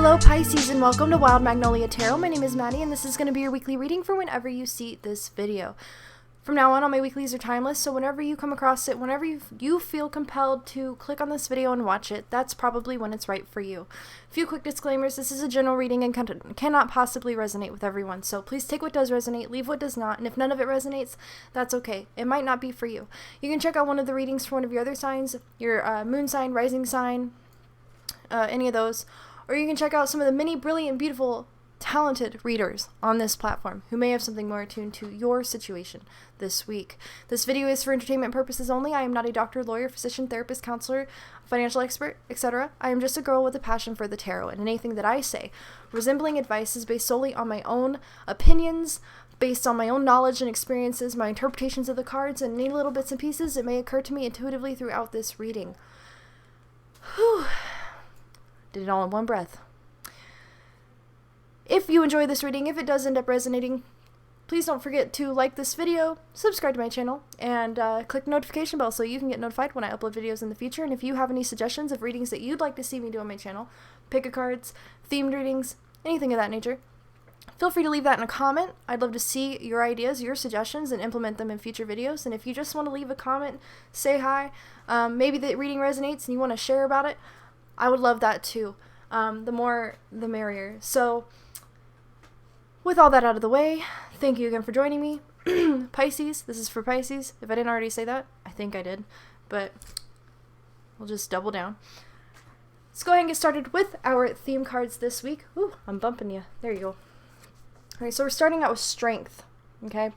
Hello Pisces and welcome to Wild Magnolia Tarot. My name is Maddie and this is going to be your weekly reading for whenever you see this video. From now on, all my weeklies are timeless, so whenever you come across it, whenever you feel compelled to click on this video and watch it, that's probably when it's right for you. A few quick disclaimers: this is a general reading and cannot possibly resonate with everyone, so please take what does resonate, leave what does not, and if none of it resonates, that's okay. It might not be for you. You can check out one of the readings for one of your other signs, your moon sign, rising sign, any of those, or you can check out some of the many brilliant, beautiful, talented readers on this platform who may have something more attuned to your situation this week. This video is for entertainment purposes only. I am not a doctor, lawyer, physician, therapist, counselor, financial expert, etc. I am just a girl with a passion for the tarot, and anything that I say resembling advice is based solely on my own opinions, based on my own knowledge and experiences, my interpretations of the cards, and any little bits and pieces that may occur to me intuitively throughout this reading. Whew. Did it all in one breath. If you enjoy this reading, if it does end up resonating, please don't forget to like this video, subscribe to my channel, and click the notification bell so you can get notified when I upload videos in the future. And if you have any suggestions of readings that you'd like to see me do on my channel, pick a cards, themed readings, anything of that nature, feel free to leave that in a comment. I'd love to see your ideas, your suggestions, and implement them in future videos. And if you just want to leave a comment, say hi, maybe the reading resonates and you want to share about it, I would love that too. The more, the merrier. So, with all that out of the way, thank you again for joining me. Pisces, this is for Pisces. If I didn't already say that, I think I did, but we'll just double down. Let's go ahead and get started with our theme cards this week. Ooh, I'm bumping you. There you go. Alright, so we're starting out with strength, okay?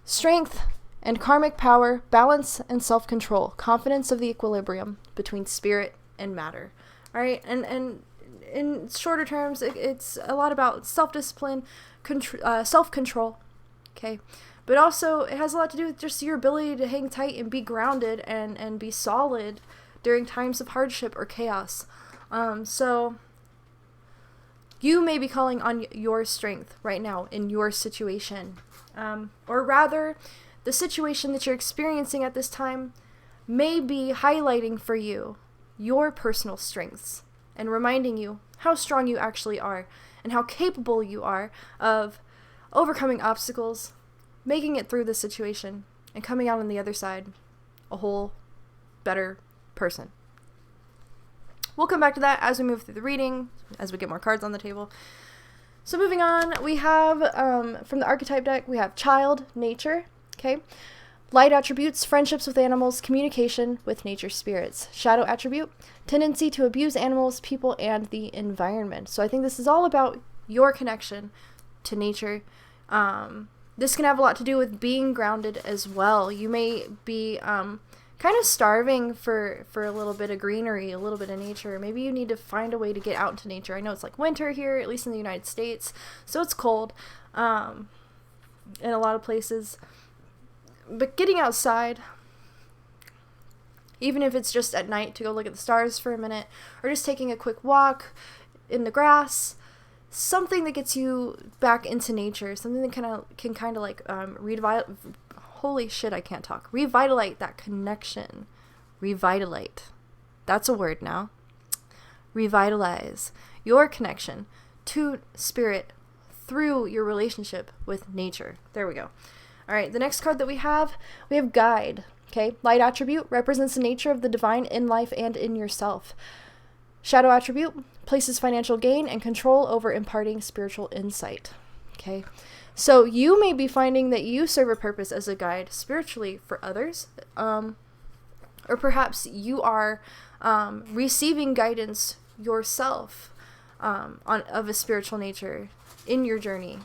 Strength and karmic power, balance and self-control, confidence of the equilibrium between spirit and matter. Alright, and in shorter terms, it's a lot about self-discipline, self-control, okay? But also, it has a lot to do with just your ability to hang tight and be grounded and be solid during times of hardship or chaos. So, you may be calling on your strength right now in your situation. Or rather, the situation that you're experiencing at this time may be highlighting for you your personal strengths and reminding you how strong you actually are and how capable you are of overcoming obstacles, making it through the situation, and coming out on the other side a whole better person. We'll come back to that as we move through the reading, as we get more cards on the table. So moving on, we have, from the archetype deck, we have child, nature, okay? Light attributes, friendships with animals, communication with nature spirits. Shadow attribute, tendency to abuse animals, people, and the environment. So I think this is all about your connection to nature. This can have a lot to do with being grounded as well. You may be kind of starving for a little bit of greenery, a little bit of nature. Maybe you need to find a way to get out into nature. I know it's like winter here, at least in the United States, so it's cold in a lot of places. But getting outside, even if it's just at night to go look at the stars for a minute, or just taking a quick walk in the grass, something that gets you back into nature, something that can kind of like revitalize that connection. Revitalize. That's a word now. Revitalize your connection to spirit through your relationship with nature. There we go. All right, the next card that we have guide, okay? Light attribute represents the nature of the divine in life and in yourself. Shadow attribute places financial gain and control over imparting spiritual insight, okay? So you may be finding that you serve a purpose as a guide spiritually for others, or perhaps you are receiving guidance yourself of a spiritual nature in your journey.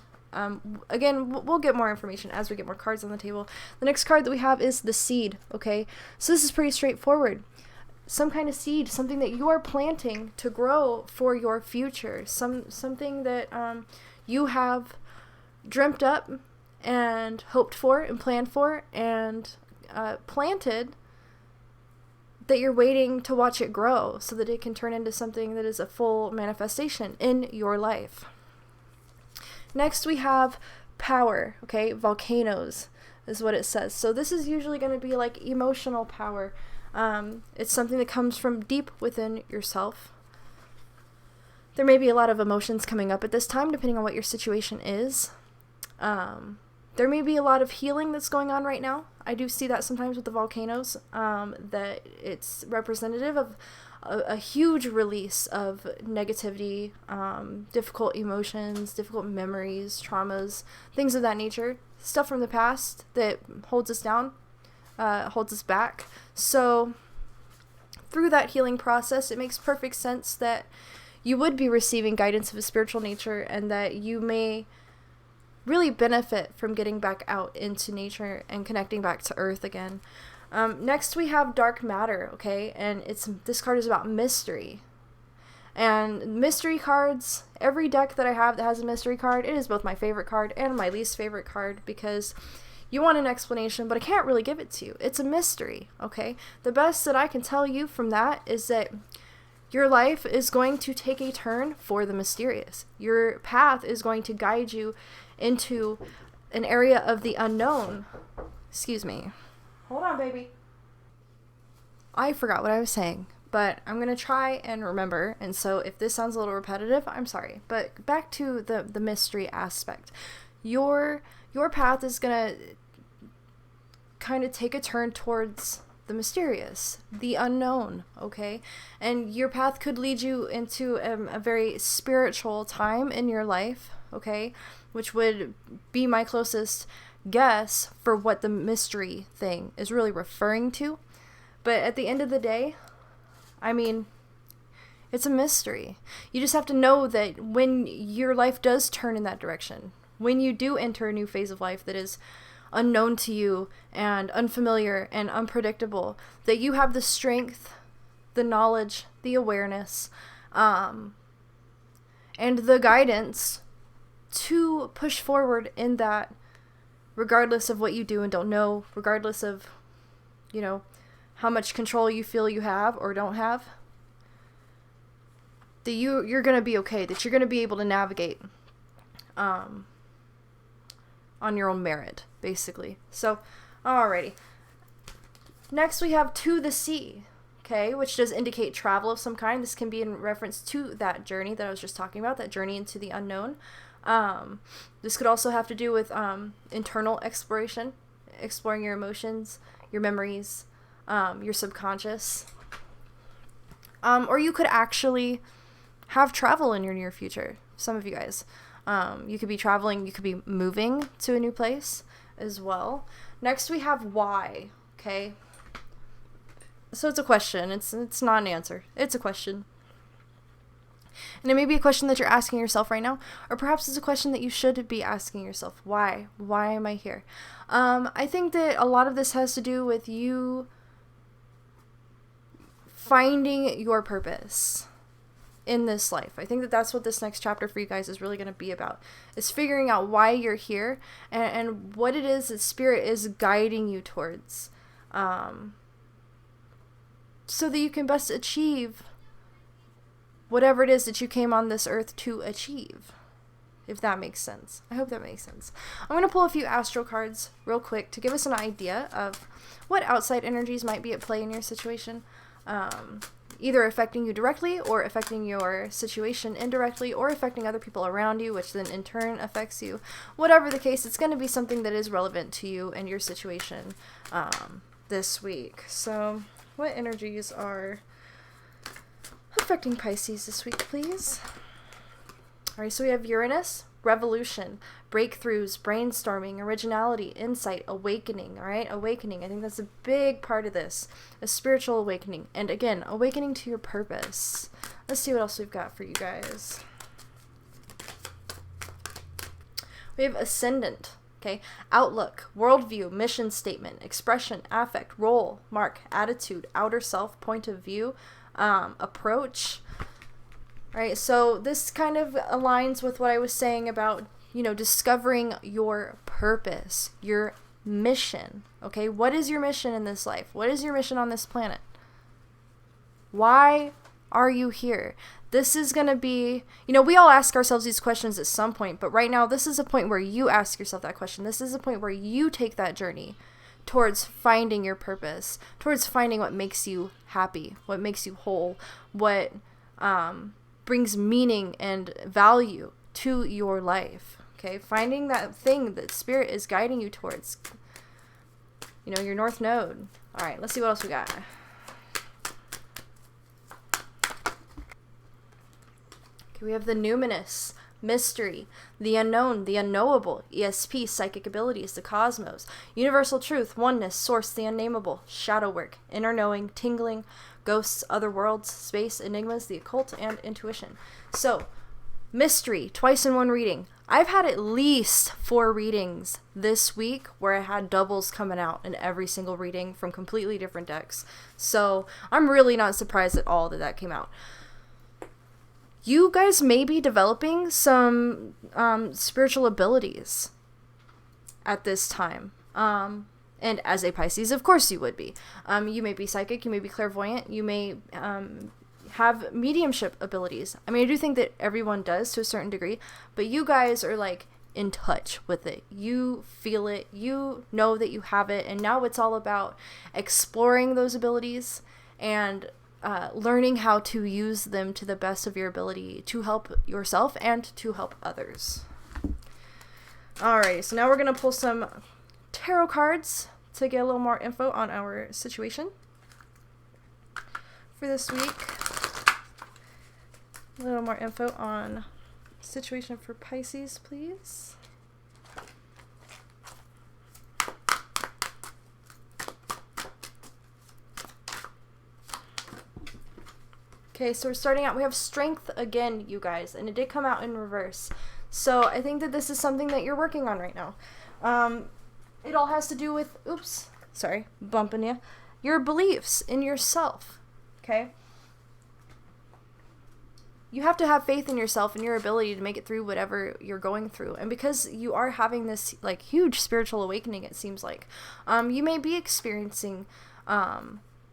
Again, we'll get more information as we get more cards on the table. The next card that we have is the seed, okay? So this is pretty straightforward. Some kind of seed, something that you are planting to grow for your future. Something that you have dreamt up and hoped for and planned for and planted, that you're waiting to watch it grow so that it can turn into something that is a full manifestation in your life. Next we have power, okay? Volcanoes is what it says. So this is usually going to be like emotional power. It's something that comes from deep within yourself. There may be a lot of emotions coming up at this time, depending on what your situation is. There may be a lot of healing that's going on right now. I do see that sometimes with the volcanoes, that it's representative of a huge release of negativity, difficult emotions, difficult memories, traumas, things of that nature, stuff from the past that holds us down, holds us back. So through that healing process, it makes perfect sense that you would be receiving guidance of a spiritual nature, and that you may really benefit from getting back out into nature and connecting back to Earth again. Next we have Dark Matter, okay? And this card is about mystery. And mystery cards, every deck that I have that has a mystery card, it is both my favorite card and my least favorite card, because you want an explanation, but I can't really give it to you. It's a mystery, okay? The best that I can tell you from that is that your life is going to take a turn for the mysterious. Your path is going to guide you into an area of the unknown. Excuse me. Hold on, baby. I forgot what I was saying, but I'm going to try and remember. And so if this sounds a little repetitive, I'm sorry. But back to the mystery aspect. Your path is going to kind of take a turn towards the mysterious, the unknown, okay? And your path could lead you into a very spiritual time in your life, okay? Which would be my closest guess for what the mystery thing is really referring to. But at the end of the day, I mean, it's a mystery. You just have to know that when your life does turn in that direction, when you do enter a new phase of life that is unknown to you and unfamiliar and unpredictable, that you have the strength, the knowledge, the awareness, and the guidance to push forward in that, regardless of what you do and don't know, regardless of, you know, how much control you feel you have or don't have, that you're going to be okay, that you're going to be able to navigate on your own merit, basically. So, alrighty. Next we have To the Sea, okay, which does indicate travel of some kind. This can be in reference to that journey that I was just talking about, that journey into the unknown. This could also have to do with internal exploration, exploring your emotions, your memories, your subconscious. Or you could actually have travel in your near future, some of you guys. You could be traveling, you could be moving to a new place as well. Next we have Why, okay? So it's a question, it's not an answer, it's a question. And it may be a question that you're asking yourself right now, or perhaps it's a question that you should be asking yourself. Why? Why am I here? I think that a lot of this has to do with you finding your purpose in this life. I think that that's what this next chapter for you guys is really going to be about, is figuring out why you're here and what it is that Spirit is guiding you towards, so that you can best achieve whatever it is that you came on this earth to achieve, if that makes sense. I hope that makes sense. I'm going to pull a few astral cards real quick to give us an idea of what outside energies might be at play in your situation, either affecting you directly or affecting your situation indirectly or affecting other people around you, which then in turn affects you. Whatever the case, it's going to be something that is relevant to you and your situation this week. So what energies are affecting Pisces this week, please? Alright, so we have Uranus, revolution, breakthroughs, brainstorming, originality, insight, awakening. Alright, awakening. I think that's a big part of this. A spiritual awakening. And again, awakening to your purpose. Let's see what else we've got for you guys. We have ascendant. Okay, outlook, worldview, mission statement, expression, affect, role, mark, attitude, outer self, point of view, approach. Right, so this kind of aligns with what I was saying about, you know, discovering your purpose, your mission. Okay, what is your mission in this life? What is your mission on this planet? Why are you here? This is going to be, you know, we all ask ourselves these questions at some point, but right now this is a point where you ask yourself that question. This is a point where you take that journey towards finding your purpose, towards finding what makes you happy, what makes you whole, what brings meaning and value to your life. Okay, finding that thing that Spirit is guiding you towards. You know, your North Node. All right, let's see what else we got. Okay, we have the Numinous, Mystery, the Unknown, the Unknowable, ESP, Psychic Abilities, the Cosmos, Universal Truth, Oneness, Source, the Unnameable, Shadow Work, Inner Knowing, Tingling, Ghosts, Other Worlds, Space, Enigmas, the Occult, and Intuition. So, Mystery, twice in one reading. I've had at least 4 readings this week where I had doubles coming out in every single reading from completely different decks. So I'm really not surprised at all that that came out. You guys may be developing some spiritual abilities at this time. And as a Pisces, of course you would be. You may be psychic, you may be clairvoyant, you may have mediumship abilities. I mean, I do think that everyone does to a certain degree, but you guys are like in touch with it. You feel it, you know that you have it, and now it's all about exploring those abilities and learning how to use them to the best of your ability to help yourself and to help others. Alrighty, so now we're going to pull some tarot cards to get a little more info on our situation for this week. A little more info on situation for Pisces, please. Okay, so we're starting out. We have Strength again, you guys, and it did come out in reverse. So I think that this is something that you're working on right now. It all has to do with, oops, sorry, bumping you, your beliefs in yourself, okay? You have to have faith in yourself and your ability to make it through whatever you're going through. And because you are having this like huge spiritual awakening, it seems like, you may be experiencing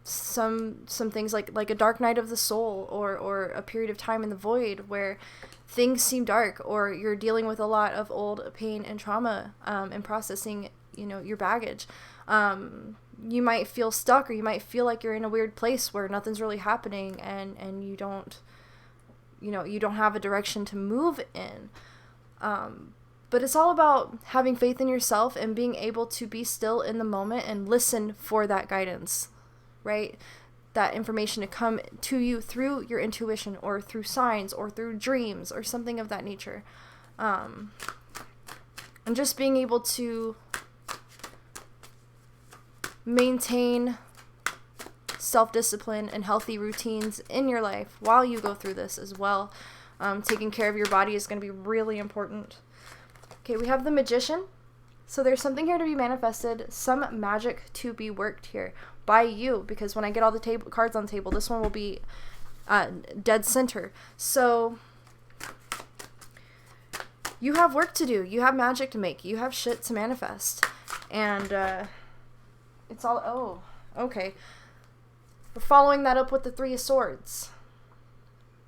some things like a dark night of the soul, or a period of time in the void where things seem dark, or you're dealing with a lot of old pain and trauma and processing, you know, your baggage. You might feel stuck, or you might feel like you're in a weird place where nothing's really happening, and you don't have a direction to move in. But it's all about having faith in yourself and being able to be still in the moment and listen for that guidance, right? That information to come to you through your intuition, or through signs, or through dreams, or something of that nature. And just being able to maintain self-discipline and healthy routines in your life while you go through this as well. Taking care of your body is going to be really important. Okay, we have the Magician. So there's something here to be manifested, some magic to be worked here by you, because when I get all the cards on the table, this one will be dead center. So you have work to do. You have magic to make. You have shit to manifest. And it's all, oh, okay. We're following that up with the Three of Swords.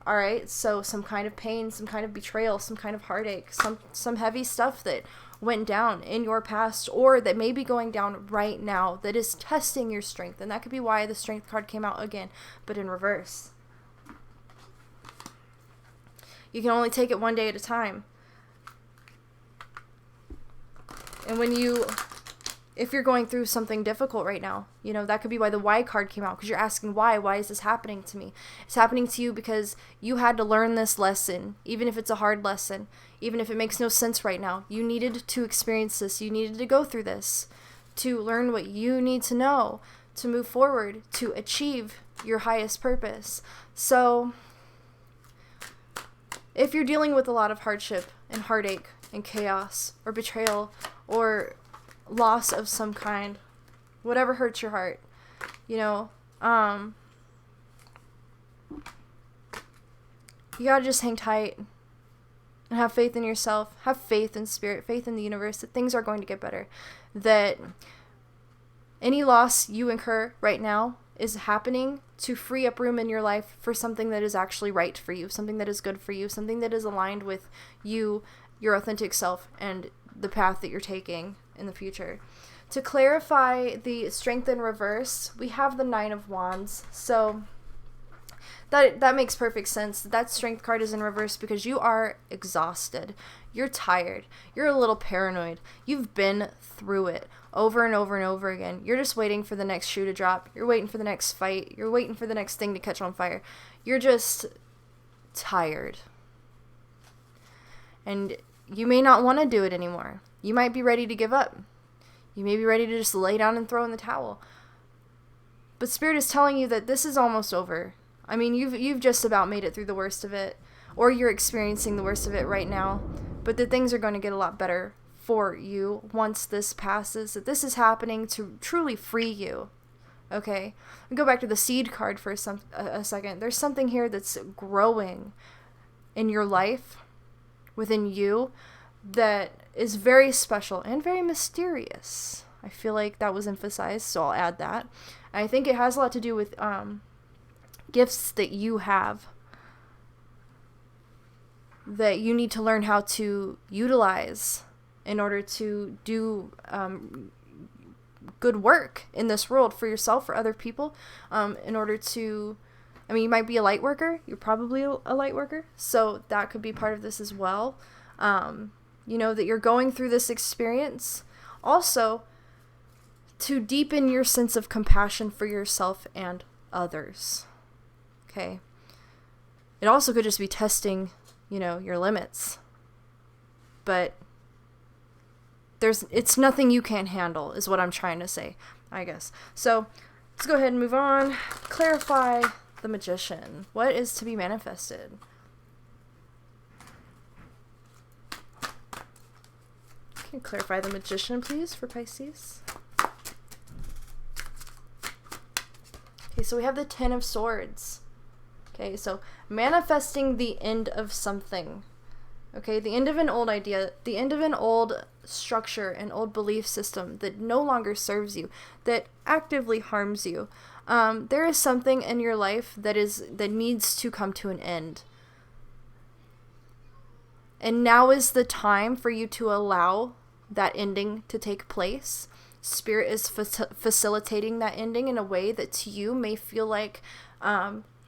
Alright, so some kind of pain, some kind of betrayal, some kind of heartache, some heavy stuff that went down in your past, or that may be going down right now, that is testing your strength. And that could be why the Strength card came out again, but in reverse. You can only take it one day at a time. And if you're going through something difficult right now, you know, that could be why the Why card came out, because you're asking why is this happening to me? It's happening to you because you had to learn this lesson, even if it's a hard lesson, even if it makes no sense right now. You needed to experience this. You needed to go through this to learn what you need to know to move forward, to achieve your highest purpose. So if you're dealing with a lot of hardship and heartache and chaos or betrayal or loss of some kind, whatever hurts your heart, you know, you gotta just hang tight and have faith in yourself, have faith in spirit, faith in the universe, that things are going to get better, that any loss you incur right now is happening to free up room in your life for something that is actually right for you, something that is good for you, something that is aligned with you, your authentic self, and the path that you're taking in the future. To clarify the Strength in reverse, we have the Nine of Wands. So That makes perfect sense. That Strength card is in reverse because you are exhausted. You're tired. You're a little paranoid. You've been through it over and over and over again. You're just waiting for the next shoe to drop. You're waiting for the next fight. You're waiting for the next thing to catch on fire. You're just tired. And you may not want to do it anymore. You might be ready to give up. You may be ready to just lay down and throw in the towel. But Spirit is telling you that this is almost over. I mean, you've just about made it through the worst of it, or you're experiencing the worst of it right now, but that things are going to get a lot better for you once this passes, that this is happening to truly free you. Okay? Go back to the Seed card for a second. There's something here that's growing in your life, within you, that is very special and very mysterious. I feel like that was emphasized, so I'll add that. I think it has a lot to do with gifts that you have that you need to learn how to utilize in order to do good work in this world for yourself, for other people, in order to, I mean, you might be a light worker. You're probably a light worker, so that could be part of this as well. You know, that you're going through this experience. Also, to deepen your sense of compassion for yourself and others. Okay? It also could just be testing, you know, your limits. But it's nothing you can't handle, is what I'm trying to say, I guess. So, let's go ahead and move on. Clarify the Magician. What is to be manifested? Can you clarify the Magician, please, for Pisces? Okay, so we have the Ten of Swords. Okay, so manifesting the end of something. Okay, the end of an old idea, the end of an old structure, an old belief system that no longer serves you, that actively harms you. There is something in your life that needs to come to an end. And now is the time for you to allow that ending to take place. Spirit is facilitating that ending in a way that to you may feel like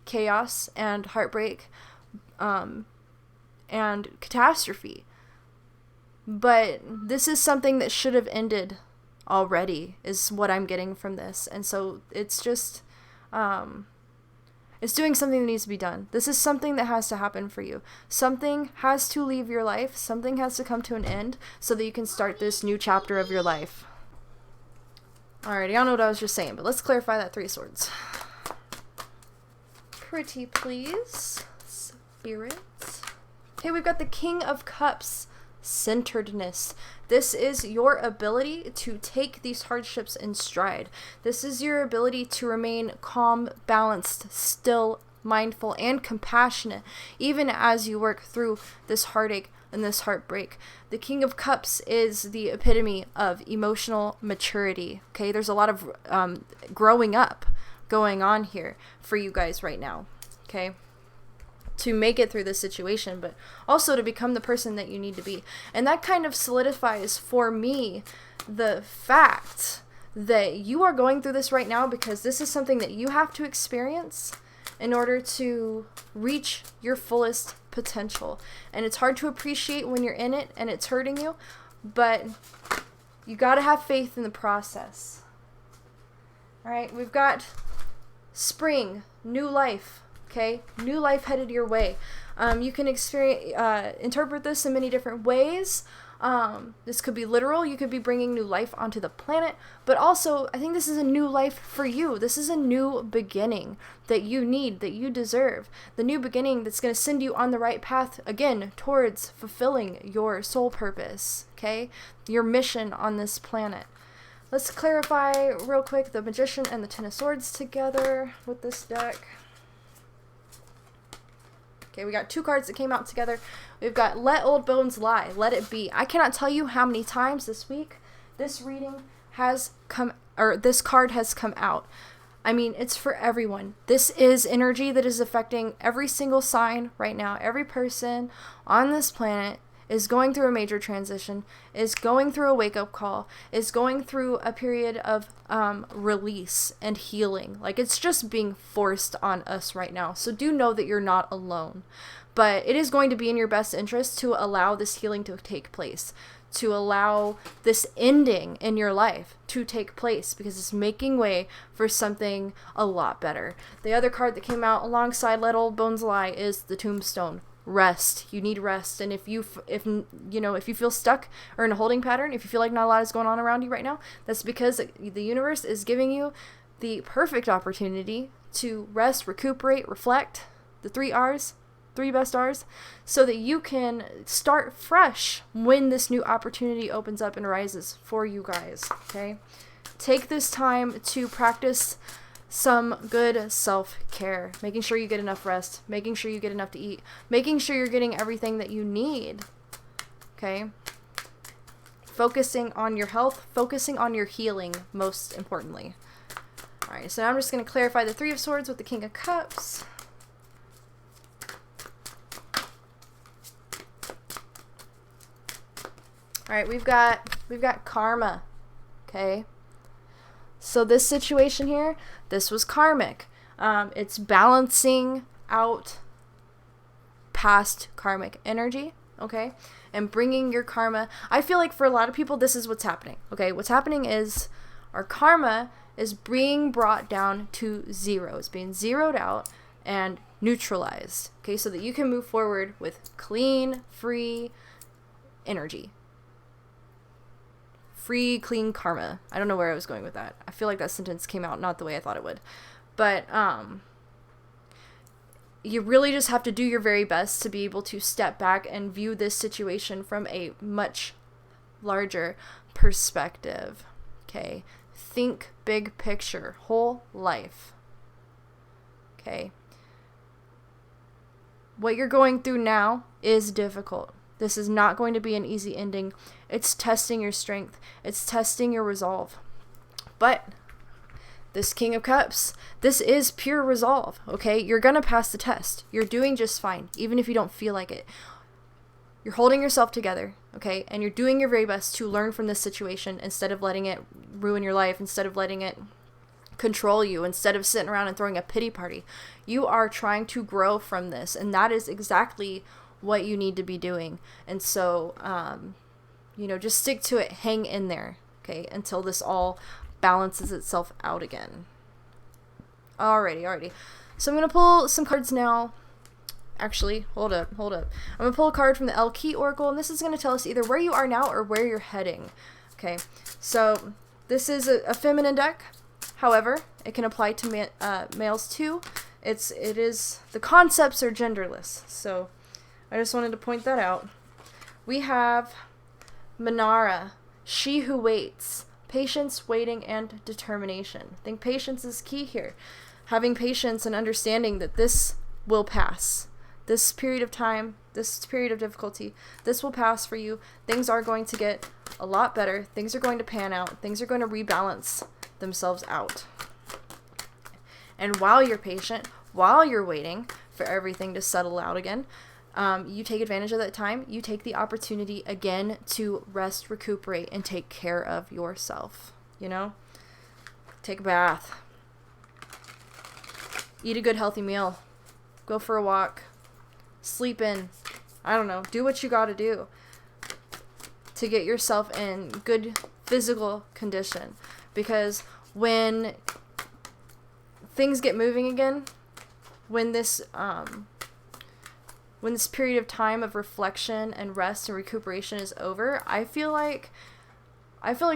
chaos and heartbreak and catastrophe. But this is something that should have ended already, is what I'm getting from this. And so it's just, it's doing something that needs to be done. This is something that has to happen for you. Something has to leave your life. Something has to come to an end so that you can start this new chapter of your life. Alright, y'all know what I was just saying, but let's clarify that Three of Swords. Pretty please, Spirit. Okay, we've got the King of Cups, centeredness. This is your ability to take these hardships in stride. This is your ability to remain calm, balanced, still, mindful, and compassionate, even as you work through this heartache and this heartbreak. The King of Cups is the epitome of emotional maturity. Okay, there's a lot of growing up going on here for you guys right now. Okay, to make it through this situation, but also to become the person that you need to be. And that kind of solidifies for me the fact that you are going through this right now because this is something that you have to experience in order to reach your fullest potential. And it's hard to appreciate when you're in it and it's hurting you, but you gotta have faith in the process. Alright, we've got spring, new life. Okay, new life headed your way. You can interpret this in many different ways. This could be literal. You could be bringing new life onto the planet, but also I think this is a new life for you. This is a new beginning that you need, that you deserve. The new beginning that's going to send you on the right path again towards fulfilling your soul purpose. Okay, your mission on this planet. Let's clarify real quick the Magician and the Ten of Swords together with this deck. Okay, we got two cards that came out together. We've got Let Old Bones Lie, Let It Be. I cannot tell you how many times this week this reading has come, or this card has come out. I mean, it's for everyone. This is energy that is affecting every single sign right now, every person on this planet, is going through a major transition, is going through a wake-up call, is going through a period of release and healing. Like, it's just being forced on us right now. So do know that you're not alone. But it is going to be in your best interest to allow this healing to take place, to allow this ending in your life to take place, because it's making way for something a lot better. The other card that came out alongside Let Old Bones Lie is the Tombstone. Rest. You need rest. And if you feel stuck or in a holding pattern, if you feel like not a lot is going on around you right now, that's because the universe is giving you the perfect opportunity to rest, recuperate, reflect, the 3 R's, 3 best R's, so that you can start fresh when this new opportunity opens up and arises for you guys. Okay? Take this time to practice some good self-care, making sure you get enough rest, making sure you get enough to eat, making sure you're getting everything that you need. Okay? Focusing on your health, focusing on your healing, most importantly. All right, so now I'm just going to clarify the 3 of Swords with the King of Cups. All right, we've got karma. Okay? So this situation here, this was karmic. It's balancing out past karmic energy, okay? And bringing your karma. I feel like for a lot of people, this is what's happening, okay? What's happening is our karma is being brought down to 0. It's being zeroed out and neutralized, okay? So that you can move forward with clean, free energy. Free, clean karma. I don't know where I was going with that. I feel like that sentence came out not the way I thought it would. But you really just have to do your very best to be able to step back and view this situation from a much larger perspective. Okay? Think big picture, whole life. Okay? What you're going through now is difficult. This is not going to be an easy ending. It's testing your strength. It's testing your resolve. But this King of Cups, this is pure resolve, okay? You're going to pass the test. You're doing just fine, even if you don't feel like it. You're holding yourself together, okay? And you're doing your very best to learn from this situation instead of letting it ruin your life, instead of letting it control you, instead of sitting around and throwing a pity party. You are trying to grow from this, and that is exactly what you need to be doing. And so, just stick to it, hang in there, okay, until this all balances itself out again. Alrighty. So I'm going to pull some cards now. Actually, hold up. I'm going to pull a card from the Unknown Oracle, and this is going to tell us either where you are now or where you're heading. Okay, so this is a feminine deck. However, it can apply to males too. The concepts are genderless, so I just wanted to point that out. We have Manara, she who waits, patience, waiting, and determination. I think patience is key here. Having patience and understanding that this will pass. This period of time, this period of difficulty, this will pass for you. Things are going to get a lot better. Things are going to pan out. Things are going to rebalance themselves out. And while you're patient, while you're waiting for everything to settle out again, you take advantage of that time. You take the opportunity again to rest, recuperate, and take care of yourself. Take a bath. Eat a good healthy meal. Go for a walk. Sleep in. I don't know. Do what you gotta do to get yourself in good physical condition. Because when things get moving again, when this period of time of reflection and rest and recuperation is over, I feel like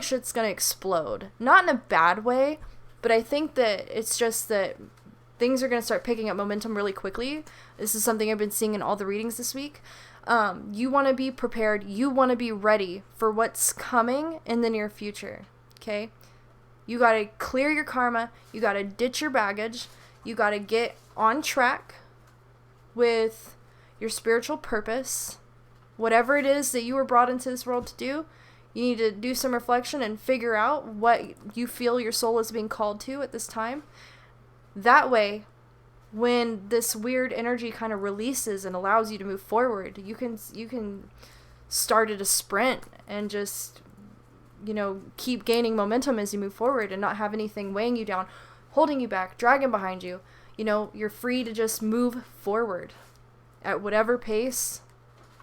shit's gonna explode. Not in a bad way, but I think that it's just that things are gonna start picking up momentum really quickly. This is something I've been seeing in all the readings this week. You want to be prepared. You want to be ready for what's coming in the near future. Okay? You gotta clear your karma. You gotta ditch your baggage. You gotta get on track with your spiritual purpose, whatever it is that you were brought into this world to do. You need to do some reflection and figure out what you feel your soul is being called to at this time. That way, when this weird energy kind of releases and allows you to move forward, you can started a sprint and just, you know, keep gaining momentum as you move forward and not have anything weighing you down, holding you back, dragging behind you. You know, you're free to just move forward at whatever pace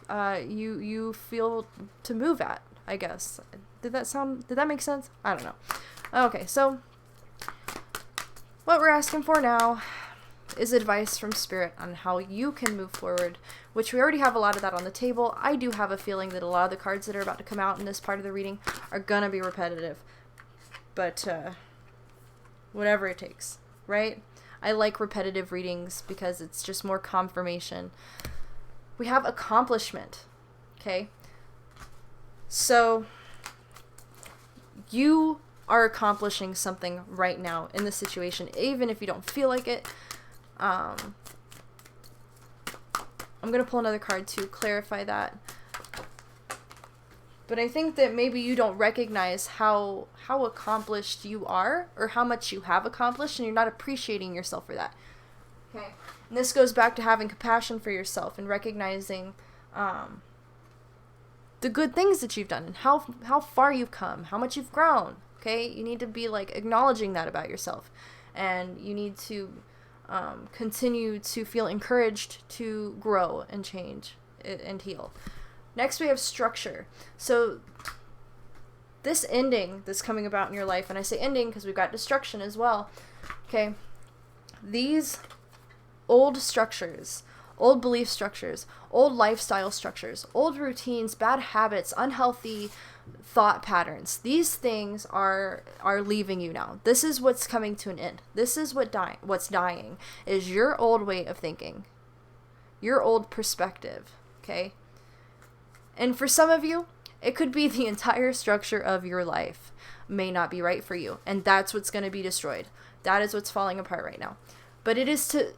you feel to move at, I guess. Did that make sense? I don't know. Okay, so what we're asking for now is advice from Spirit on how you can move forward, which we already have a lot of that on the table. I do have a feeling that a lot of the cards that are about to come out in this part of the reading are gonna be repetitive, but whatever it takes, right? I like repetitive readings because it's just more confirmation. We have accomplishment, okay? So you are accomplishing something right now in this situation, even if you don't feel like it. I'm going to pull another card to clarify that. But I think that maybe you don't recognize how accomplished you are, or how much you have accomplished, and you're not appreciating yourself for that. Okay. And this goes back to having compassion for yourself and recognizing the good things that you've done and how far you've come, how much you've grown. Okay. You need to be like acknowledging that about yourself, and you need to continue to feel encouraged to grow and change and heal. Next, we have structure. So this ending that's coming about in your life, and I say ending because we've got destruction as well. Okay. These old structures, old belief structures, old lifestyle structures, old routines, bad habits, unhealthy thought patterns, these things are leaving you now. This is what's coming to an end. This is what's dying is your old way of thinking, your old perspective. Okay. And for some of you, it could be the entire structure of your life may not be right for you, and that's what's going to be destroyed. That is what's falling apart right now. But it is to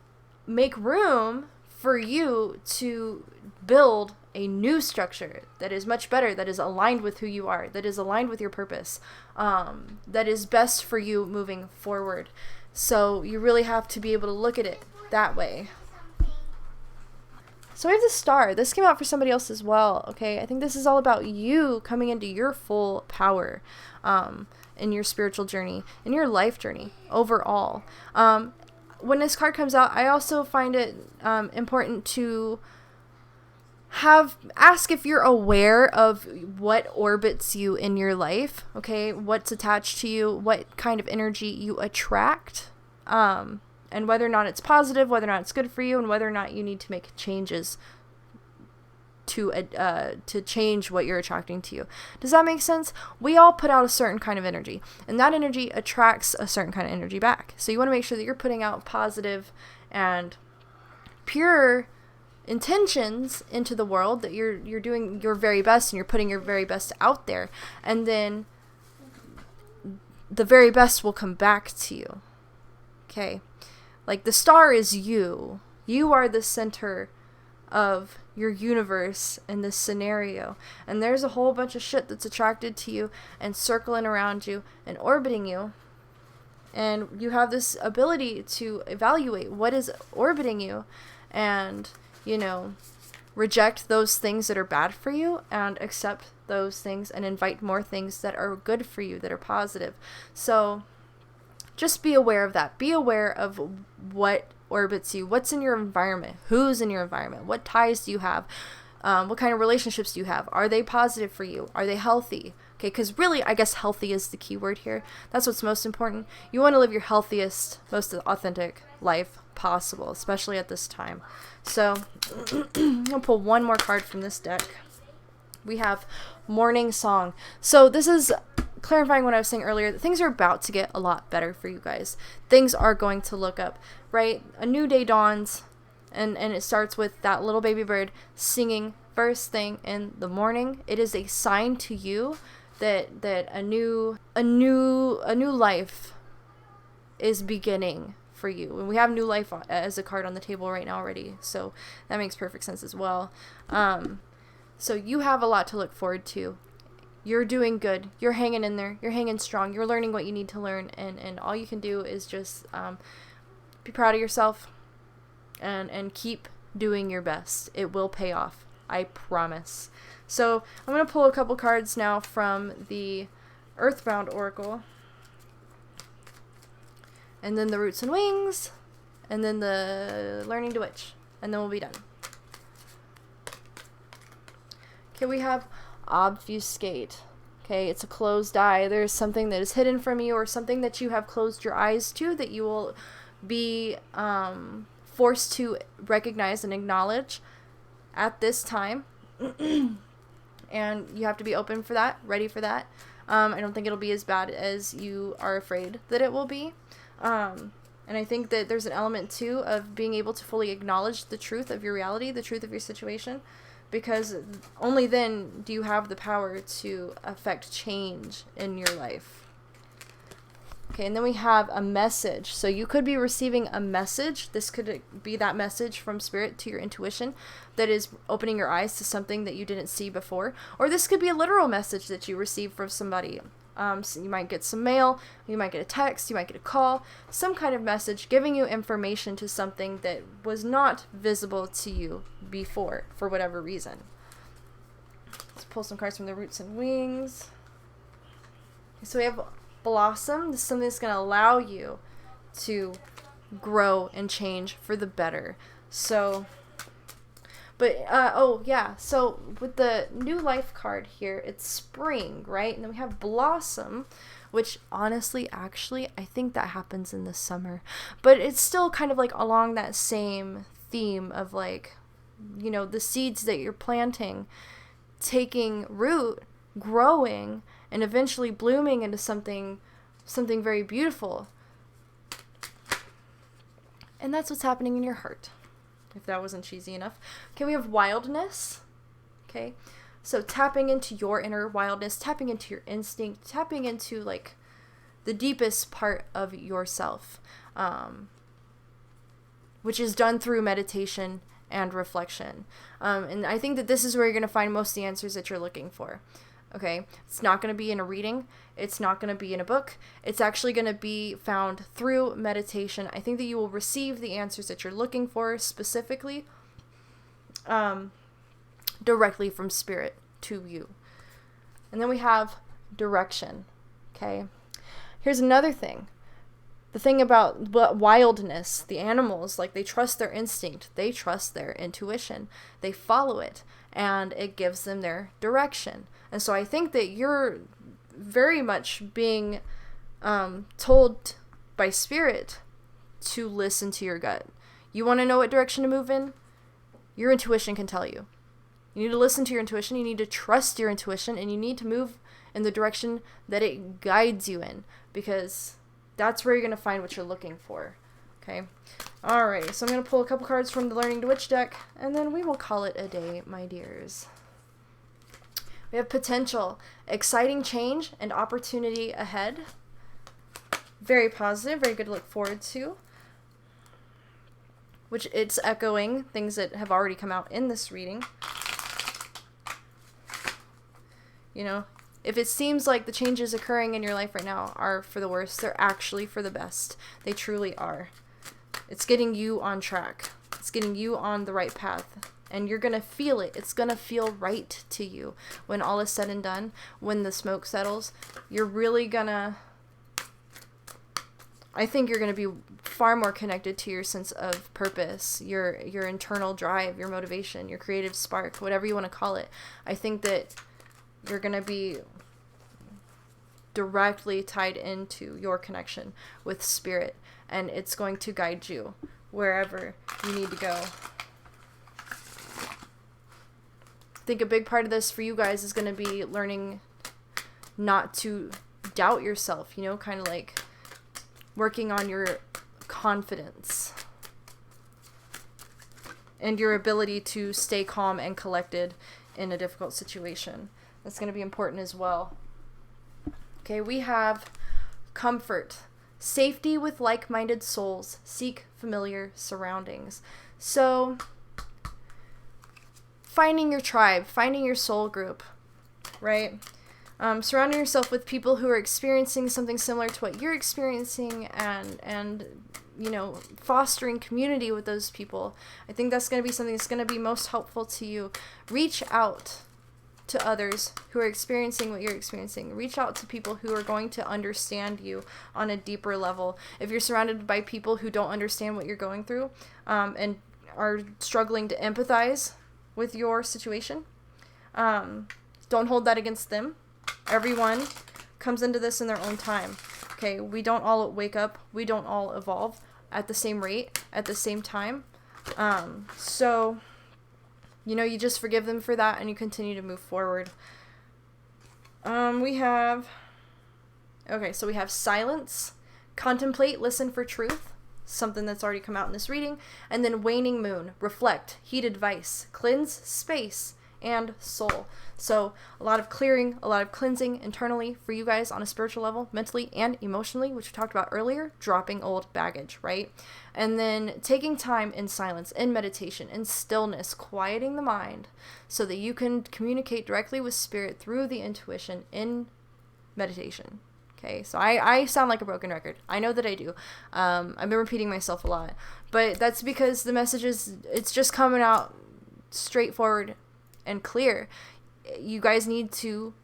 make room for you to build a new structure that is much better, that is aligned with who you are, that is aligned with your purpose, that is best for you moving forward. So you really have to be able to look at it that way. So we have the Star. This came out for somebody else as well, okay? I think this is all about you coming into your full power in your spiritual journey, in your life journey overall. When this card comes out, I also find it important to ask if you're aware of what orbits you in your life, okay? What's attached to you, what kind of energy you attract, and whether or not it's positive, whether or not it's good for you, and whether or not you need to make changes to change what you're attracting to you. Does that make sense? We all put out a certain kind of energy, and that energy attracts a certain kind of energy back. So you want to make sure that you're putting out positive and pure intentions into the world, that you're doing your very best and you're putting your very best out there, and then the very best will come back to you. Okay? Like the Star is you. You are the center of your universe in this scenario, and there's a whole bunch of shit that's attracted to you and circling around you and orbiting you, and you have this ability to evaluate what is orbiting you and, you know, reject those things that are bad for you and accept those things and invite more things that are good for you, that are positive. So just be aware of that. Be aware of what orbits you, what's in your environment, who's in your environment, what ties do you have, what kind of relationships do you have, are they positive for you, are they healthy? Okay, because really, I guess healthy is the key word here. That's what's most important. You want to live your healthiest, most authentic life possible, especially at this time. So I'm gonna pull one more card from this deck. We have Morning Song. So this is clarifying what I was saying earlier, that things are about to get a lot better for you guys. Things are going to look up, right? A new day dawns, and it starts with that little baby bird singing first thing in the morning. It is a sign to you that a new life is beginning for you. And we have new life as a card on the table right now already, so that makes perfect sense as well. So you have a lot to look forward to. You're doing good. You're hanging in there. You're hanging strong. You're learning what you need to learn. And all you can do is just be proud of yourself and keep doing your best. It will pay off. I promise. So I'm going to pull a couple cards now from the Earthbound Oracle, and then the Roots and Wings, and then the Learning to Witch, and then we'll be done. Okay, we have Obfuscate. Okay, it's a closed eye. There's something that is hidden from you, or something that you have closed your eyes to, that you will be forced to recognize and acknowledge at this time. And you have to be open for that, ready for that. I don't think it'll be as bad as you are afraid that it will be. And I think that there's an element, too, of being able to fully acknowledge the truth of your reality, the truth of your situation, because only then do you have the power to affect change in your life. Okay, and then we have a message. So you could be receiving a message. This could be that message from Spirit to your intuition that is opening your eyes to something that you didn't see before. Or this could be a literal message that you receive from somebody. So you might get some mail, you might get a text, you might get a call, some kind of message giving you information to something that was not visible to you before for whatever reason. Let's pull some cards from the Roots and Wings. So we have Blossom. This is something that's going to allow you to grow and change for the better. So, so with the New Life card here, it's spring, right? And then we have Blossom, which honestly, actually, I think that happens in the summer. But it's still kind of like along that same theme of like, you know, the seeds that you're planting, taking root, growing, and eventually blooming into something very beautiful. And that's what's happening in your heart, if that wasn't cheesy enough. Okay, we have Wildness. Okay, so tapping into your inner wildness, tapping into your instinct, tapping into like the deepest part of yourself, which is done through meditation and reflection. And I think that this is where you're going to find most of the answers that you're looking for. Okay, it's not going to be in a reading. It's not going to be in a book. It's actually going to be found through meditation. I think that you will receive the answers that you're looking for specifically directly from Spirit to you. And then we have Direction. Okay, here's another thing. The thing about wildness, the animals, like they trust their instinct. They trust their intuition. They follow it, and it gives them their direction. And so I think that you're very much being told by Spirit to listen to your gut. You want to know what direction to move in? Your intuition can tell you. You need to listen to your intuition. You need to trust your intuition, and you need to move in the direction that it guides you in, because that's where you're going to find what you're looking for. Okay. Alrighty. So I'm going to pull a couple cards from the Learning to Witch deck, and then we will call it a day, my dears. We have Potential, exciting change and opportunity ahead. Very positive, very good to look forward to. Which it's echoing things that have already come out in this reading. You know, if it seems like the changes occurring in your life right now are for the worst, they're actually for the best. They truly are. It's getting you on track. It's getting you on the right path. And you're going to feel it. It's going to feel right to you. When all is said and done, when the smoke settles, you're really going to... I think you're going to be far more connected to your sense of purpose, your internal drive, your motivation, your creative spark, whatever you want to call it. I think that you're going to be directly tied into your connection with Spirit, and it's going to guide you wherever you need to go. I think a big part of this for you guys is going to be learning not to doubt yourself, you know, kind of like working on your confidence and your ability to stay calm and collected in a difficult situation. That's going to be important as well. Okay, we have Comfort, safety with like-minded souls, seek familiar surroundings. So finding your tribe, finding your soul group, right? Surrounding yourself with people who are experiencing something similar to what you're experiencing, and you know, fostering community with those people. I think that's going to be something that's going to be most helpful to you. Reach out to others who are experiencing what you're experiencing. Reach out to people who are going to understand you on a deeper level. If you're surrounded by people who don't understand what you're going through, and are struggling to empathize with your situation, don't hold that against them. Everyone comes into this in their own time. Okay, we don't all wake up, we don't all evolve at the same rate, at the same time. So, you know, you just forgive them for that and you continue to move forward. We have silence, contemplate, listen for truth, something that's already come out in this reading, and then waning moon, reflect, heed advice, cleanse space, and soul. So a lot of clearing, a lot of cleansing internally for you guys on a spiritual level, mentally and emotionally, which we talked about earlier, dropping old baggage, right? And then taking time in silence, in meditation, in stillness, quieting the mind so that you can communicate directly with spirit through the intuition in meditation. Okay, so I sound like a broken record. I know that I do. I've been repeating myself a lot, but that's because the message is, it's just coming out straightforward and clear. You guys need to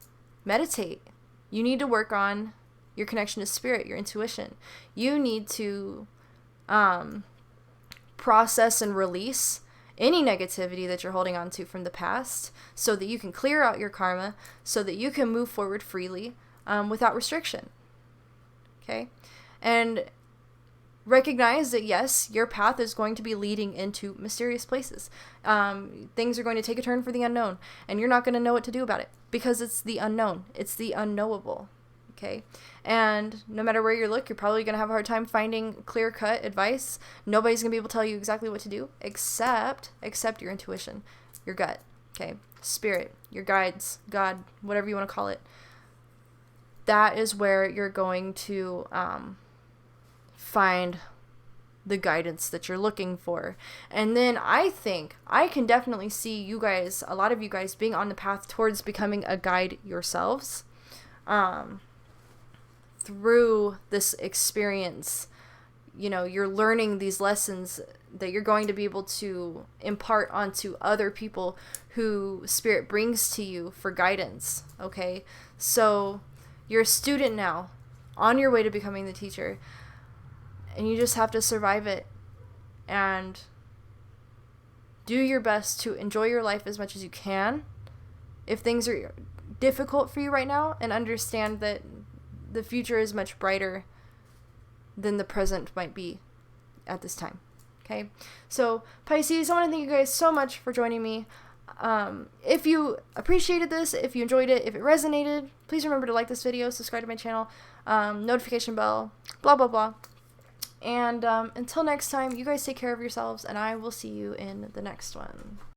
meditate. You need to work on your connection to spirit, your intuition. You need to process and release any negativity that you're holding on to from the past so that you can clear out your karma, so that you can move forward freely without restriction. Okay? And recognize that, yes, your path is going to be leading into mysterious places. Things are going to take a turn for the unknown, and you're not going to know what to do about it because it's the unknown. It's the unknowable. Okay? And no matter where you look, you're probably going to have a hard time finding clear-cut advice. Nobody's going to be able to tell you exactly what to do except your intuition, your gut. Okay? Spirit, your guides, God, whatever you want to call it. That is where you're going to find the guidance that you're looking for. And then I think I can definitely see you guys, a lot of you guys, being on the path towards becoming a guide yourselves through this experience. You know, you're learning these lessons that you're going to be able to impart onto other people who spirit brings to you for guidance. Okay, so you're a student now, on your way to becoming the teacher, and you just have to survive it and do your best to enjoy your life as much as you can if things are difficult for you right now, and understand that the future is much brighter than the present might be at this time. Okay, so Pisces, I want to thank you guys so much for joining me. If you appreciated this, if you enjoyed it, if it resonated, please remember to like this video, subscribe to my channel, notification bell, blah, blah, blah. And until next time, you guys take care of yourselves, and I will see you in the next one.